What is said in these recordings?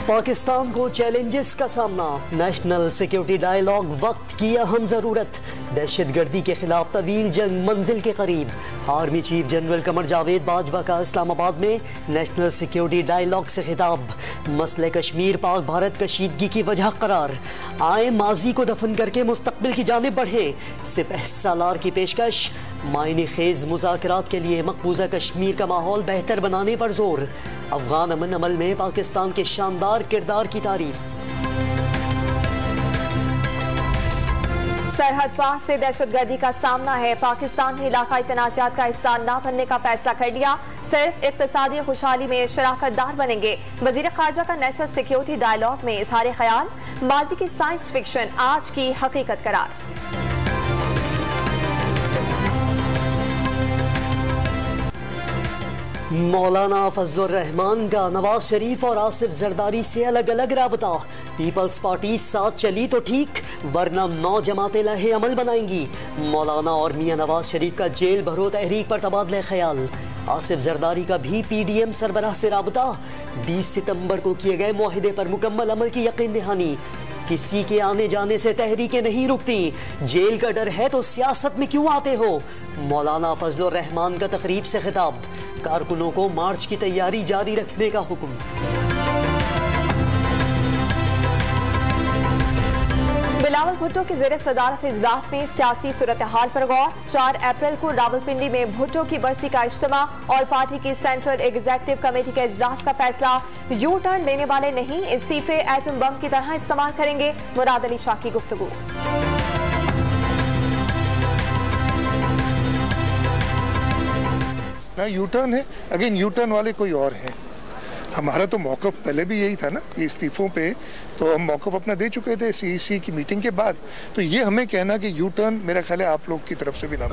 पाकिस्तान को चैलेंजेस का सामना, नेशनल सिक्योरिटी डायलॉग वक्त की अहम जरूरत, दहशतगर्दी के खिलाफ तवील जंग मंजिल के करीब। Army chief general Qamar Javed Bajwa का इस्लामाबाद में नेशनल सिक्योरिटी डायलॉग से खिताब। मसले कश्मीर पाक भारत कशीदगी की वजह करार। आए माजी को दफन करके मुस्तकबिल की जानिब बढ़े, सिपह सालार की पेशकश। मायने खेज मुज़ाकरात के लिए मकबूजा कश्मीर का माहौल बेहतर बनाने पर जोर। अफगान अमन अमल में पाकिस्तान के शानदार किरदार की तारीफ। सरहद पार से दहशतगर्दी का सामना है, पाकिस्तान ने इलाकाई तनाज़ात का हिस्सा न बनने का फैसला कर लिया, सिर्फ इक्तिसादी खुशहाली में शराकतदार बनेंगे। वजीर खारजा का नेशनल सिक्योरिटी डायलॉग में इजहार ख्याल, माजी की साइंस फिक्शन आज की हकीकत करार। मौलाना फजलुर रहमान का नवाज शरीफ और आसिफ जरदारी से अलग अलग राबता। पीपल्स पार्टी साथ चली तो ठीक, वरना 9 जमातें लहे अमल बनाएंगी। मौलाना और मियां नवाज शरीफ का जेल भरो तहरीक पर तबादला ख्याल। आसिफ जरदारी का भी पीडीएम सरबराह से राबता। 20 सितंबर को किए गए मुआहिदे पर मुकम्मल अमल की यकीन दहानी। किसी के आने जाने से तहरीकें नहीं रुकती, जेल का डर है तो सियासत में क्यों आते हो। मौलाना फजलुर रहमान का तकरीब से खिताब, कारकुनों को मार्च की तैयारी जारी रखने का हुक्म। बिलावल भुट्टो की ज़ेरे सदारत इजलास में सियासी सूरत हाल पर गौर। 4 अप्रैल को रावलपिंडी में भुट्टो की बरसी का इज्तिमा और पार्टी की सेंट्रल एग्जीक्यूटिव कमेटी के इजलास का फैसला। यू टर्न लेने वाले नहीं, इस्तीफे एटम बम की तरह इस्तेमाल करेंगे, मुराद अली शाह की गुफ्तगू। ना यू टर्न है, अगेन यू टर्न वाले कोई और है। हमारा तो मौक़िफ़ पहले भी यही था ना, ये इस्तीफों पे तो हम मौक़िफ़ अपना दे चुके थे सीईसी की मीटिंग के बाद। तो ये हमें कहना कि यू टर्न मेरा ख्याल है आप लोग की तरफ से भी ना।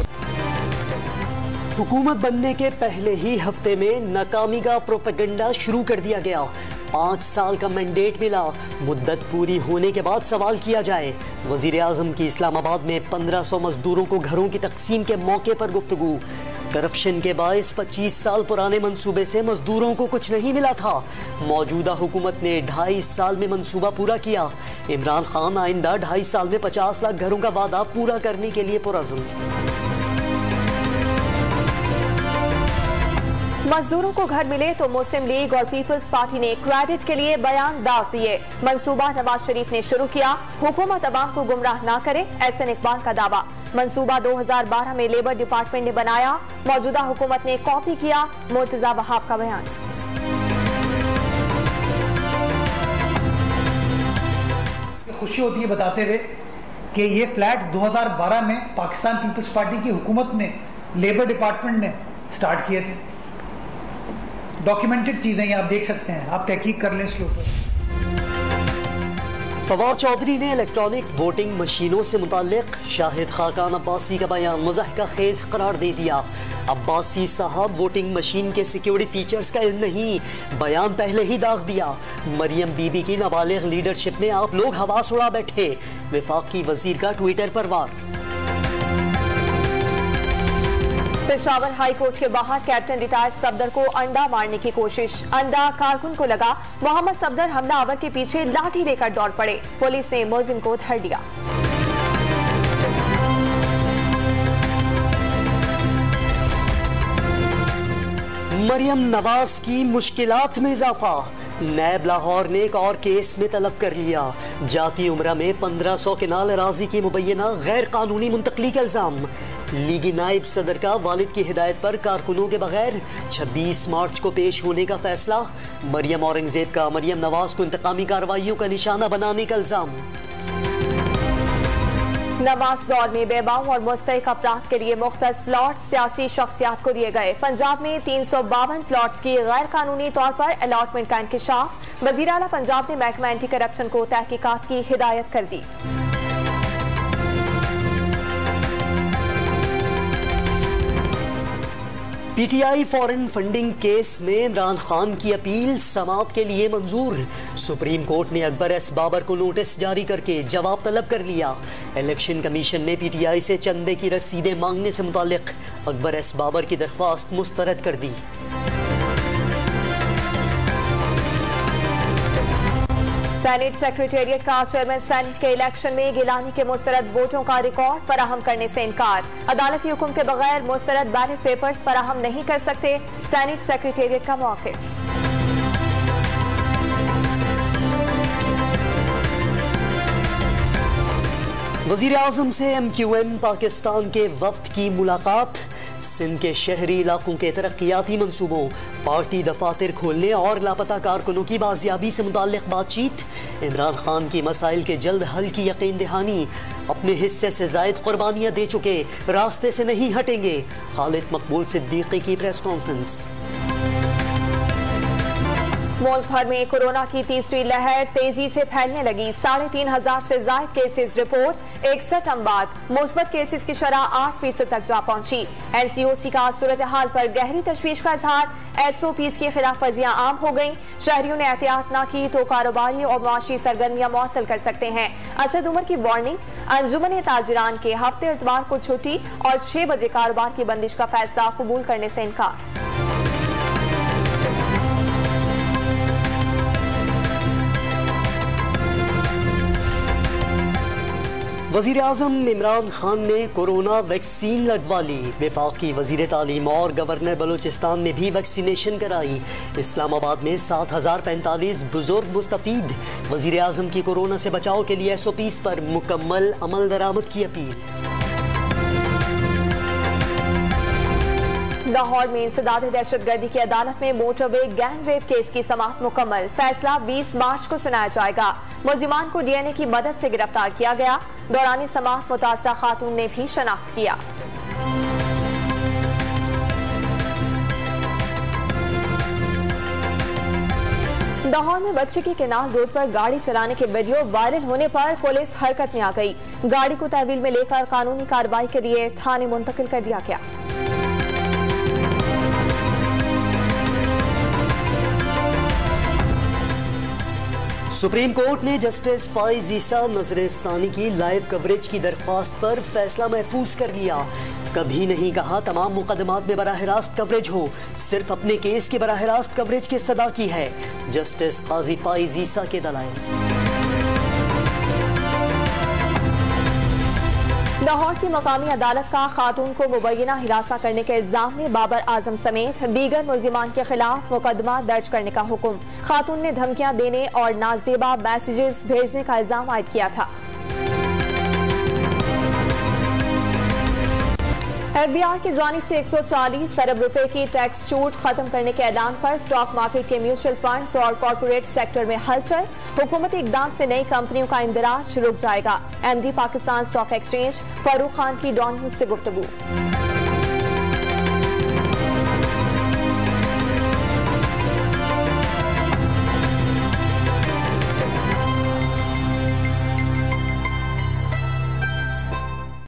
हुकूमत बनने के पहले ही हफ्ते में नाकामी का प्रोपेगेंडा शुरू कर दिया गया। 5 साल का मैंडेट मिला, मुद्दत पूरी होने के बाद सवाल किया जाए। वजीर आजम की इस्लामाबाद में 1500 मजदूरों को घरों की तकसीम के मौके पर गुफ्तगू। करप्शन के बायस 25 साल पुराने मंसूबे से मजदूरों को कुछ नहीं मिला था। मौजूदा हुकूमत ने 2.5 साल में मंसूबा पूरा किया। इमरान खान आइंदा 2.5 साल में 50 लाख घरों का वादा पूरा करने के लिए पुरअज़्म। मजदूरों को घर मिले तो मुस्लिम लीग और पीपल्स पार्टी ने क्रेडिट के लिए बयान दाग दिए। मंसूबा नवाज शरीफ ने शुरू किया, हुकूमत अवाम को गुमराह ना करे, एहसन इकबाल का दावा। मंसूबा 2012 में लेबर डिपार्टमेंट ने बनाया, मौजूदा हुकूमत ने कॉपी किया, मुर्तजा वहाब का बयान। खुशी होती है बताते हुए कि ये फ्लैट 2012 में पाकिस्तान पीपल्स पार्टी की हुकूमत ने, लेबर डिपार्टमेंट ने स्टार्ट किए थे। डॉक्यूमेंटेड चीजें ये आप देख सकते हैं, आप तहकीक कर लें इसके ऊपर। फवाद चौधरी ने इलेक्ट्रॉनिक वोटिंग मशीनों से मुताल्लिक शाहिद खाकान अब्बासी का बयान मुज़ाहिका खेज करार दे दिया। अब्बासी साहब वोटिंग मशीन के सिक्योरिटी फीचर्स का इल्म नहीं, बयान पहले ही दाग दिया। मरियम बीबी की नाबालिग लीडरशिप में आप लोग हवास उड़ा बैठे, वफाकी वजीर का ट्विटर पर वार। पेशावर हाई कोर्ट के बाहर कैप्टन रिटायर्ड सफदर को अंडा मारने की कोशिश, अंडा कारकुन को लगा। मोहम्मद सफदर हमलावर के पीछे लाठी लेकर दौड़ पड़े, पुलिस ने मुलजिम को धर लिया। मरियम नवाज की मुश्किलात में इजाफा, नैब लाहौर ने एक और केस में तलब कर लिया। जाती उम्रा में 1500 केनाल अराजी की मुबैना गैर कानूनी मुंतकली का इल्जाम। लीगी नायब सदर का वालिद की हिदायत पर कारकुनों के बगैर 26 मार्च को पेश होने का फैसला। मरियम औरंगजेब का मरियम नवाज को इंतकामी कार्रवाइयों का निशाना बनाने का इल्जाम। नवाज दौर में बेबाऊ और मुस्तहिक अफराद के लिए मुख्तस प्लॉट सियासी शख्सियात को दिए गए। पंजाब में 352 प्लॉट्स की गैर कानूनी तौर पर अलॉटमेंट का इंकशाफ। वजीर आला पंजाब ने महकमा एंटी करप्शन को तहकीकात की हिदायत कर दी। पीटीआई फॉरेन फंडिंग केस में इमरान खान की अपील समाअत के लिए मंजूर। सुप्रीम कोर्ट ने अकबर एस बाबर को नोटिस जारी करके जवाब तलब कर लिया। इलेक्शन कमीशन ने पीटीआई से चंदे की रसीदें मांगने से मुताल्लिक अकबर एस बाबर की दरख्वास्त मुस्तरद कर दी। सेनेट सेक्रेटेरिएट का चेयरमैन सेनेट के इलेक्शन में गिलानी के मुस्तरद वोटों का रिकॉर्ड फराहम करने से इनकार। अदालती हुक्म के बगैर मुस्तरद बैलेट पेपर्स फराहम नहीं कर सकते, सेनेट सेक्रेटेरिएट का मौक़िफ़। वज़ीर आज़म से MQM पाकिस्तान के वफ्द की मुलाकात। सिंध के शहरी इलाकों के तरक्याती मंसूबों, पार्टी दफातर खोलने और लापता कारकुनों की बाजियाबी से मुताल्लिक बातचीत। इमरान खान की मसाइल के जल्द हल की यकीन दहानी। अपने हिस्से से जायद कुर्बानियां दे चुके, रास्ते से नहीं हटेंगे। खालिद मकबूल सिद्दीकी की प्रेस कॉन्फ्रेंस। मुल्क भर में कोरोना की तीसरी लहर तेजी से फैलने लगी। 3,500 से ज्यादा केसेस रिपोर्ट, 61 अमवात। मुस्बत केसेस की शरह 8% तक जा पहुंची। NCOC का सूरत हाल पर गहरी तशवीश का इजहार। SOPs की खिलाफ वर्जियां आम हो गयी। शहरियों ने एहतियात न की तो कारोबारी और मुआशी सरगर्मियां मुअत्तल कर सकते हैं। असद उमर की वार्निंग। अंजुमन ताजिरान के हफ्ते इतवार को छुट्टी और 6 बजे कारोबार की बंदिश का फैसला कबूल करने से इनकार। वज़ीर आज़म इमरान खान ने कोरोना वैक्सीन लगवा ली। वफाकी वज़ीर तालीम और गवर्नर बलूचिस्तान ने भी वैक्सीनेशन कराई। इस्लामाबाद में 7,045 बुजुर्ग मुस्तफीद। वज़ीर आज़म की कोरोना से बचाव के लिए SOPs पर मुकम्मल अमल दरामद की अपील। लाहौर में इंसदाद दहशतगर्दी की अदालत में मोटरवे गैंग रेप केस की समाअत मुकम्मल। फैसला 20 मार्च को सुनाया जाएगा। मुल्जिमान को DNA की मदद से गिरफ्तार किया गया। दौरान समाअत मुतासरा खातून ने भी शनाख्त किया। लाहौर में बच्चे की केनाल रोड पर गाड़ी चलाने के वीडियो वायरल होने पर पुलिस हरकत में आ गई। गाड़ी को तहवील में लेकर कानूनी कार्रवाई के लिए थाने मुंतकिल कर दिया गया। सुप्रीम कोर्ट ने जस्टिस फाइज ईसा नजर-ए-सानी की लाइव कवरेज की दरख्वास्त पर फैसला महफूज कर लिया। कभी नहीं कहा तमाम मुकदमात में बराह रास्त कवरेज हो, सिर्फ अपने केस के बराह रास्त कवरेज की सदा की है। जस्टिस काजी फाइज ईसा के दलाइल। लाहौर की मकामी अदालत का खातून को मुबैना हिरासा करने के इल्जाम में बाबर आजम समेत दीगर मुल्जिमान के खिलाफ मुकदमा दर्ज करने का हुक्म। खातून ने धमकियां देने और नाजेबा मैसेजेस भेजने का इल्जाम आयद किया था। FBI की जानिब से 140 अरब रुपए की टैक्स छूट खत्म करने के ऐलान पर स्टॉक मार्केट के म्यूचुअल फंड्स और कॉर्पोरेट सेक्टर में हलचल। हुकूमती इकदाम से नई कंपनियों का इंदराज रुक जाएगा। MD Pakistan stock exchange Farooq Khan की डॉन न्यूज से गुफ्तगू।